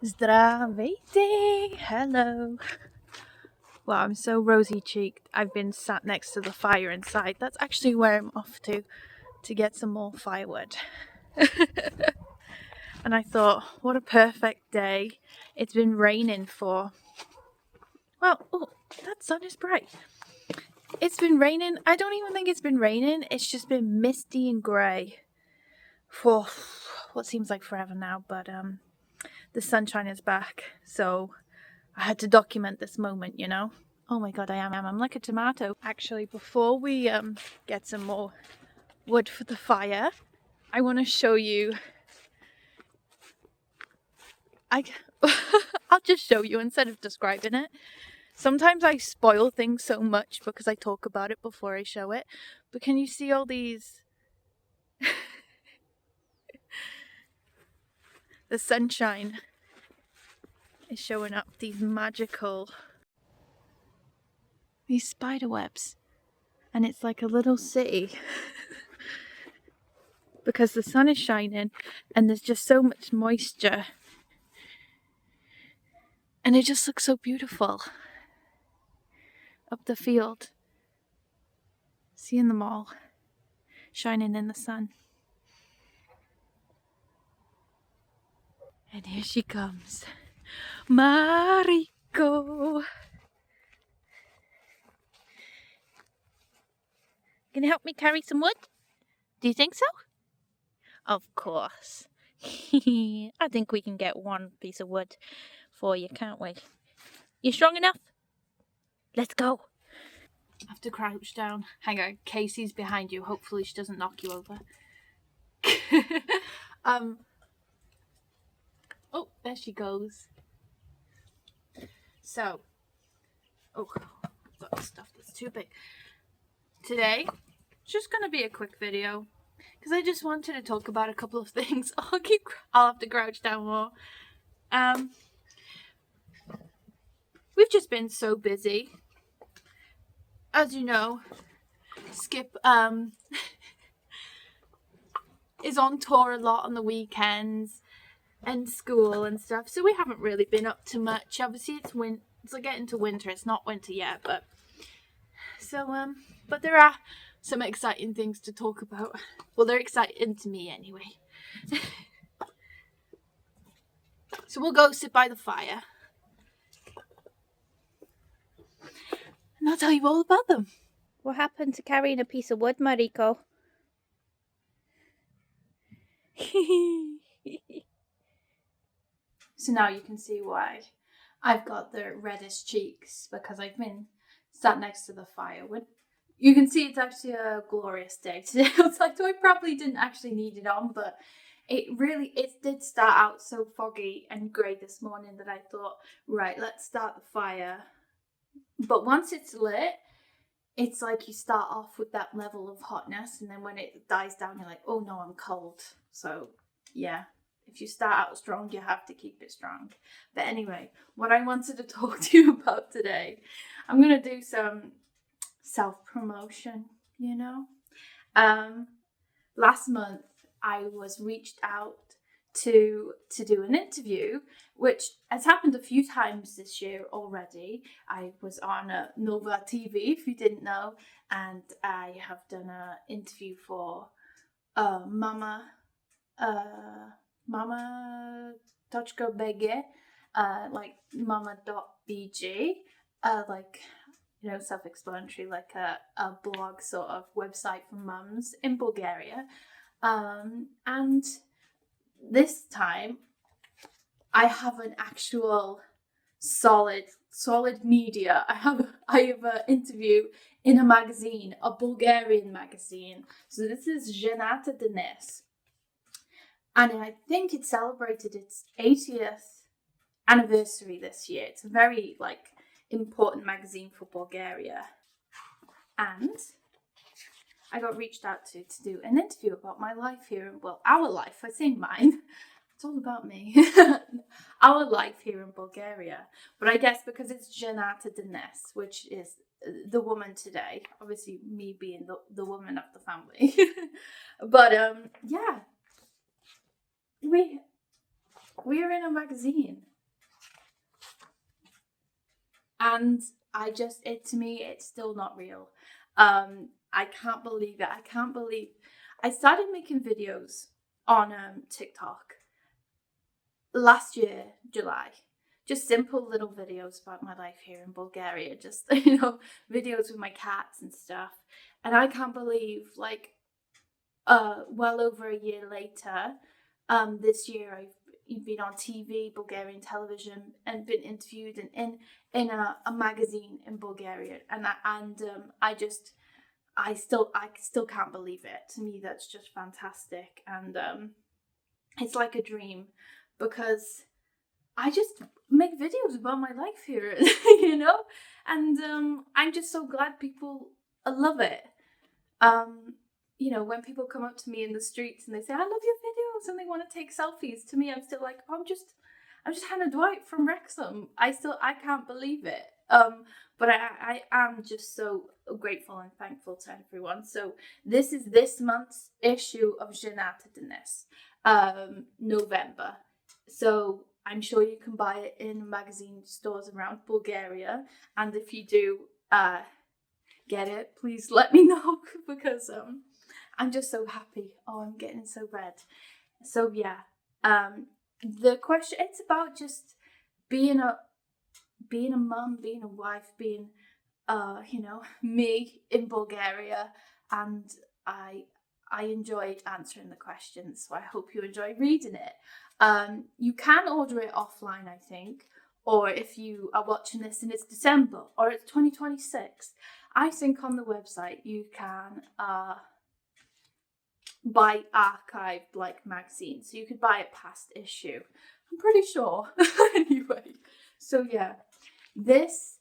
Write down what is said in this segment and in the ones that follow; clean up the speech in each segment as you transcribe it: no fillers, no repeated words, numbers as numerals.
Здравейте! Hello! Wow, I'm so rosy-cheeked. I've been sat next to the fire inside. That's actually where I'm off to get some more firewood. And I thought, what a perfect day. It's been raining for... Well, oh, that sun is bright. It's been raining. I don't even think it's been raining. It's just been misty and grey for what seems like forever now, but the sunshine is back, so I had to document this moment, you know? Oh my god, I'm like a tomato. Actually, before we get some more wood for the fire, I want to show you... I'll just show you instead of describing it. Sometimes I spoil things so much because I talk about it before I show it. But can you see all these... The sunshine is showing up, these magical... These spider webs. And it's like a little city. Because the sun is shining and there's just so much moisture. And it just looks so beautiful. Up the field. Seeing them all shining in the sun. And here she comes. Mariko! Can you help me carry some wood? Do you think so? Of course. I think we can get one piece of wood for you, can't we? You strong enough? Let's go. I have to crouch down. Hang on, Casey's behind you. Hopefully she doesn't knock you over. Oh, there she goes. So, oh, I've got stuff that's too big. Today, it's just going to be a quick video because I just wanted to talk about a couple of things. I'll have to crouch down more. We've just been so busy. As you know, Skip is on tour a lot on the weekends and school and stuff, so we haven't really been up to much. Obviously it's getting to winter. It's not winter yet, but but there are some exciting things to talk about. Well, they're exciting to me anyway. So we'll go sit by the fire and I'll tell you all about them. What happened to carrying a piece of wood, Mariko? So now you can see why I've got the reddish cheeks, because I've been sat next to the fire. You can see it's actually a glorious day today. I probably didn't actually need it on, but it did start out so foggy and grey this morning that I thought, right, let's start the fire. But once it's lit, it's like you start off with that level of hotness, and then when it dies down, you're like, oh no, I'm cold. So yeah, if you start out strong, you have to keep it strong. But anyway, what I wanted to talk to you about today, I'm going to do some self-promotion, you know. Last month, I was reached out to do an interview, which has happened a few times this year already. I was on Nova TV, if you didn't know, and I have done an interview for Mama Mama.bg, like mama.bg, like, you know, self-explanatory, like a blog sort of website for mums in Bulgaria. And this time I have an actual solid media. I have an interview in a magazine, a Bulgarian magazine. So this is Жената Dnес. And I think it celebrated its 80th anniversary this year. It's a very important magazine for Bulgaria. And I got reached out to do an interview about my life here, our life. I say mine. It's all about me. Our life here in Bulgaria. But I guess because it's Жената Днес, which is the woman today. Obviously me being the woman of the family. But yeah. We are in a magazine. And to me, it's still not real. I can't believe it. I started making videos on TikTok last year, July. Just simple little videos about my life here in Bulgaria. Just, videos with my cats and stuff. And I can't believe, well over a year later, this year I've been on TV, Bulgarian television, and been interviewed in a magazine in Bulgaria. I still can't believe it. To me, that's just fantastic. And it's like a dream, because I just make videos about my life here, and I'm just so glad people love it. When people come up to me in the streets and they say, "I love your videos," and they want to take selfies, to me, I'm still like, oh, I'm just Hannah Dwight from Wrexham. I can't believe it. But I am just so grateful and thankful to everyone. So this is this month's issue of Жената Dnес, November. So I'm sure you can buy it in magazine stores around Bulgaria. And if you do get it, please let me know, because I'm just so happy. Oh, I'm getting so red. So yeah, the question, it's about just being a mum, being a wife, being me in Bulgaria, and I enjoyed answering the questions, so I hope you enjoy reading it. You can order it offline, I think, or if you are watching this and it's December or it's 2026, I think on the website you can buy archived magazines, so you could buy a past issue. I'm pretty sure. Anyway, so yeah, this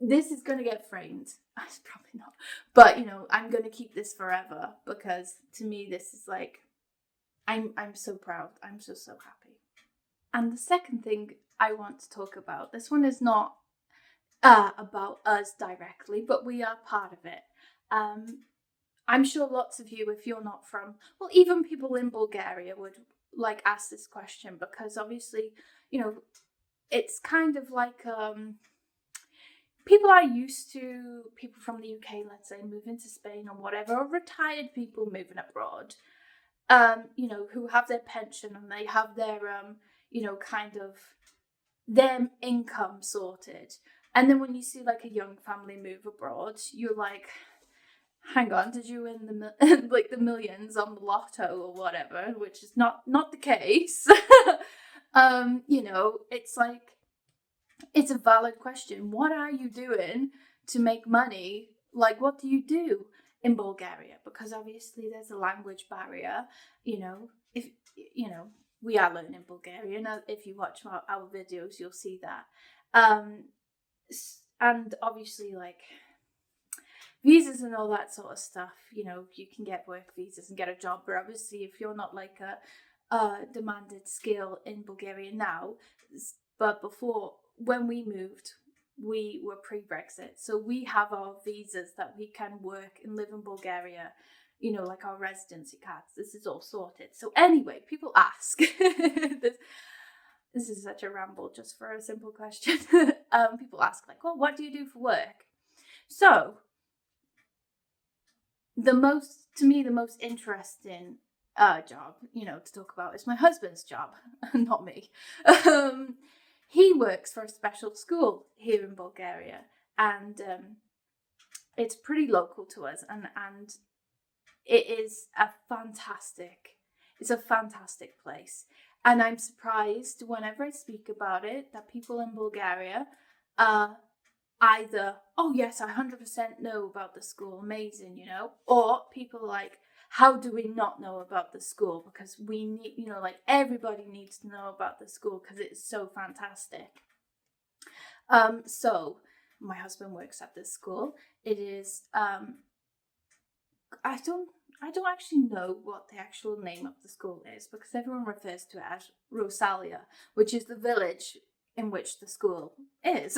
is gonna get framed. It's probably not, but I'm gonna keep this forever, because to me this is I'm so proud. I'm so happy. And the second thing I want to talk about, this one is not about us directly, but we are part of it. I'm sure lots of you, if you're not from, well, even people in Bulgaria would ask this question, because obviously, it's kind of people are used to, people from the UK, let's say, moving to Spain or whatever, or retired people moving abroad, who have their pension and they have their, kind of their income sorted. And then when you see a young family move abroad, you're like, hang on, did you win the millions on the lotto or whatever? Which is not the case. It's a valid question. What are you doing to make money? What do you do in Bulgaria? Because obviously there's a language barrier. If we are learning Bulgarian. If you watch our videos, you'll see that. And obviously visas and all that sort of stuff, you can get work visas and get a job, but obviously if you're not a demanded skill in Bulgaria now, but before, when we moved, we were pre-Brexit, so we have our visas that we can work and live in Bulgaria, our residency cards. This is all sorted. So anyway, people ask, this is such a ramble just for a simple question. People ask well, what do you do for work? So the most interesting job, to talk about is my husband's job, not me. He works for a special school here in Bulgaria, and it's pretty local to us, and it is a fantastic place. And I'm surprised whenever I speak about it that people in Bulgaria either, oh yes, I 100% know about the school, amazing, or people how do we not know about the school? Because we need, everybody needs to know about the school because it's so fantastic. So my husband works at this school. It is, I don't actually know what the actual name of the school is, because everyone refers to it as Rosalia, which is the village in which the school is.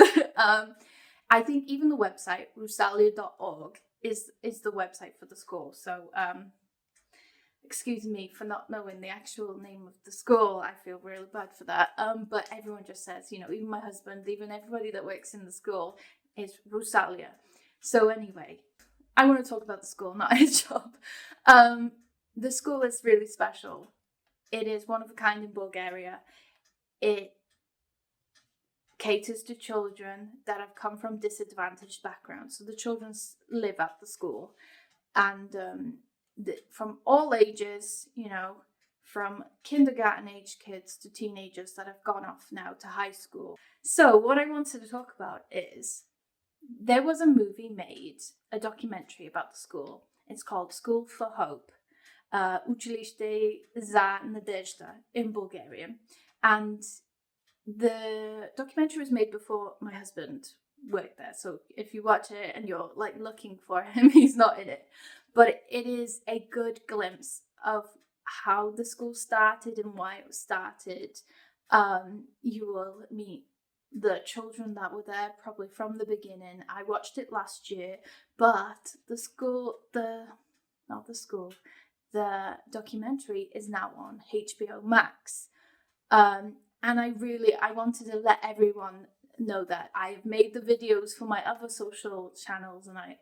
I think even the website, rosalia.org, is the website for the school. So excuse me for not knowing the actual name of the school. I feel really bad for that. But everyone just says, even my husband, even everybody that works in the school, is Rosalia. So anyway, I want to talk about the school, not his job. The school is really special. It is one of a kind in Bulgaria. It caters to children that have come from disadvantaged backgrounds. So the children live at the school, and from all ages, from kindergarten age kids to teenagers that have gone off now to high school. So what I wanted to talk about is there was a movie made, a documentary about the school. It's called School for Hope, Училище за Надежда in Bulgarian. And the documentary was made before my husband worked there. So if you watch it and you're like looking for him, he's not in it. But it is a good glimpse of how the school started and why it was started. You will meet the children that were there probably from the beginning. I watched it last year, but the documentary is now on HBO Max. And I wanted to let everyone know that I've made the videos for my other social channels, and I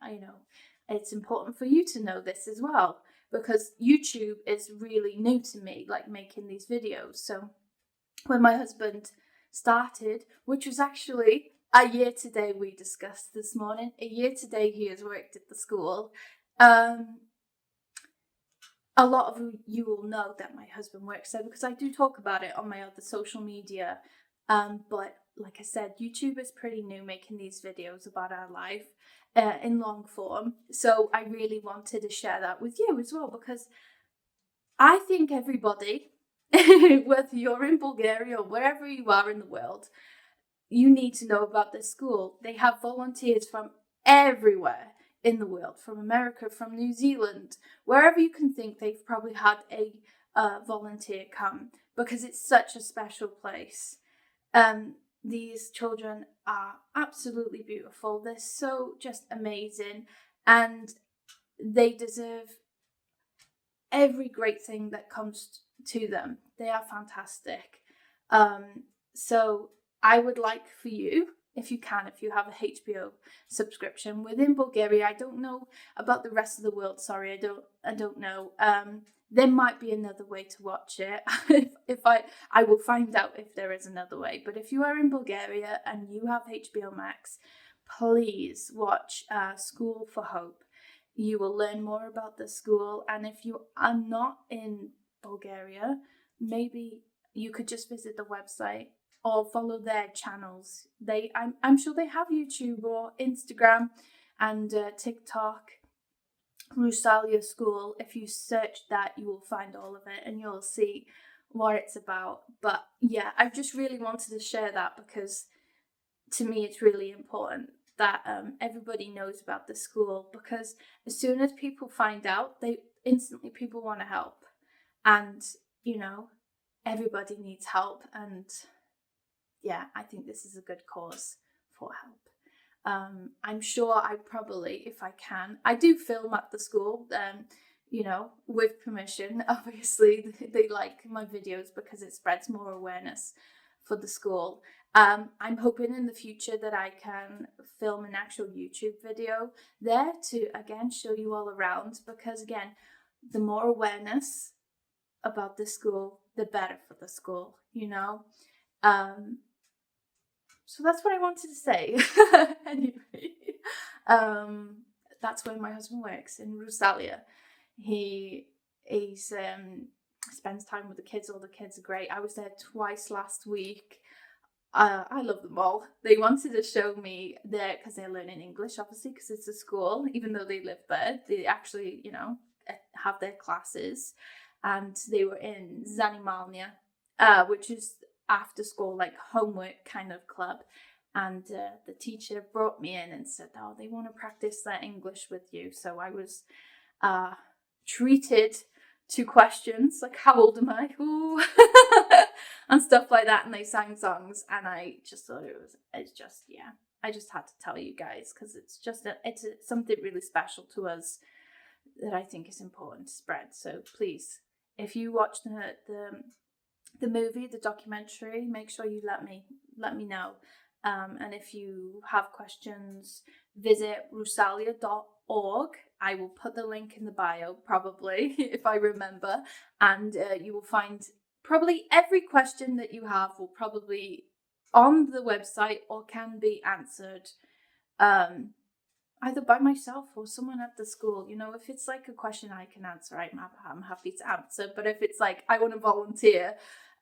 it's important for you to know this as well, because YouTube is really new to me, like making these videos. So when my husband started, which was actually a year today, we discussed this morning, a year today he has worked at the school. A lot of you will know that my husband works there because I do talk about it on my other social media. But like I said, YouTube is pretty new making these videos about our life in long form. So I really wanted to share that with you as well, because I think everybody, whether you're in Bulgaria or wherever you are in the world, you need to know about this school. They have volunteers from everywhere in the world, from America, from New Zealand, wherever you can think. They've probably had a volunteer come, because it's such a special place. These children are absolutely beautiful. They're so just amazing, and they deserve every great thing that comes to them. They are fantastic. So I would like for you, if you have a HBO subscription within Bulgaria. I don't know about the rest of the world. Sorry, I don't know. There might be another way to watch it. I will find out if there is another way. But if you are in Bulgaria and you have HBO Max, please watch School for Hope. You will learn more about the school. And if you are not in Bulgaria, maybe you could just visit the website or follow their channels. I'm sure they have YouTube or Instagram and TikTok. Rosalia School. If you search that, you will find all of it and you'll see what it's about. But yeah, I just really wanted to share that, because to me it's really important that everybody knows about the school, because as soon as people find out, people want to help, and everybody needs help. And yeah, I think this is a good cause for help. I'm sure I probably, if I can, I do film at the school, with permission. Obviously, they like my videos because it spreads more awareness for the school. I'm hoping in the future that I can film an actual YouTube video there to, again, show you all around, because, again, the more awareness about the school, the better for the school, So that's what I wanted to say. Anyway, that's where my husband works, in Rosalia. He spends time with the kids. All the kids are great. I was there twice last week. I love them all. They wanted to show me there, because they're learning English, obviously, because it's a school. Even though they live there, they actually, have their classes. And they were in Zanimalnia, which is after school, like homework kind of club. And the teacher brought me in and said, they want to practice their English with you. So I was treated to questions like, how old am I? Ooh. And stuff like that. And they sang songs, and I just thought I just had to tell you guys, because it's something really special to us. that I think is important to spread. So please, if you watch the movie, the documentary, make sure you let me know. And if you have questions, visit rusalia.org. I will put the link in the bio, probably, if I remember. And you will find probably every question that you have will probably on the website or can be answered either by myself or someone at the school. You know, if it's like a question I can answer, I'm happy to answer. But if it's like I want to volunteer,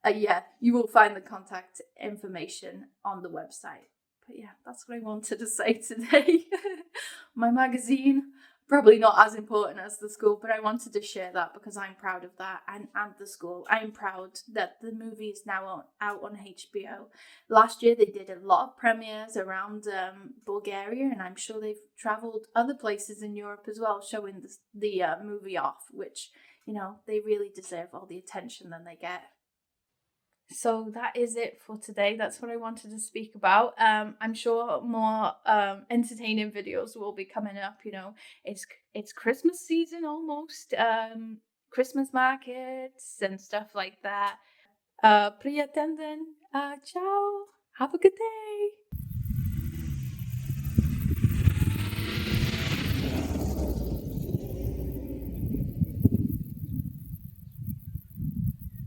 yeah, you will find the contact information on the website. But yeah, that's what I wanted to say today. My magazine, probably not as important as the school, but I wanted to share that because I'm proud of that, and the school. I'm proud that the movie is now out on HBO. Last year they did a lot of premieres around Bulgaria, and I'm sure they've travelled other places in Europe as well, showing the movie off, which, you know, they really deserve all the attention that they get. So that is it for today. That's what I wanted to speak about. I'm sure more entertaining videos will be coming up. You know, it's Christmas season almost. Christmas markets and stuff like that. Приятен ден. Ciao. Have a good day.